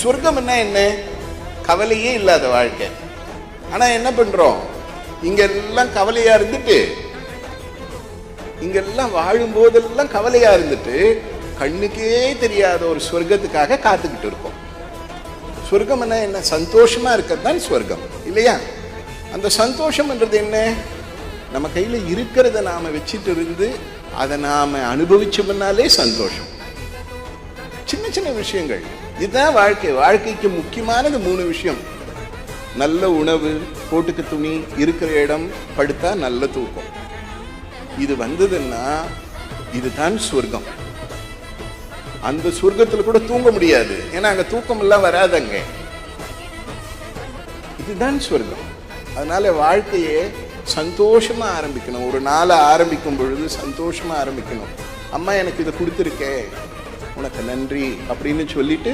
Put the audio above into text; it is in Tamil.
சொர்க்கம்னா என்ன? கவலையே இல்லாத வாழ்க்கை. ஆனா என்ன பண்றோம்? இங்கெல்லாம் கவலையா இருந்துட்டு, இங்கெல்லாம் வாழும் போதெல்லாம் கவலையா இருந்துட்டு கண்ணுக்கே தெரியாத ஒரு சொர்க்கத்துக்காக காத்துக்கிட்டு இருக்கோம். சொர்க்கம் என்ன? சந்தோஷமா இருக்கிறது தான் சொர்க்கம் இல்லையா? அந்த சந்தோஷம்ன்றது என்ன? நம்ம கையில இருக்கிறத நாம வச்சுட்டு இருந்து அதை நாம அனுபவிச்சோம்னாலே சந்தோஷம். சின்ன சின்ன விஷயங்கள், இதுதான் வாழ்க்கை. வாழ்க்கைக்கு முக்கியமானது 3 விஷயம்: நல்ல உணவு, போட்டுக்க துணி, இருக்கிற இடம், படுத்தா நல்ல தூக்கம். இது வந்ததுன்னா இதுதான் சொர்க்கம். அந்த சொர்க்கத்துல கூட தூங்க முடியாது, ஏன்னா அங்க தூக்கம் எல்லாம் வராதங்க. இதுதான் சொர்க்கம். அதனால வாழ்க்கையே சந்தோஷமா ஆரம்பிக்கணும். ஒரு நாளை ஆரம்பிக்கும் பொழுது சந்தோஷமா ஆரம்பிக்கணும். அம்மா எனக்கு இதை கொடுத்துருக்கே, உனக்கு நன்றி அப்படின்னு சொல்லிட்டு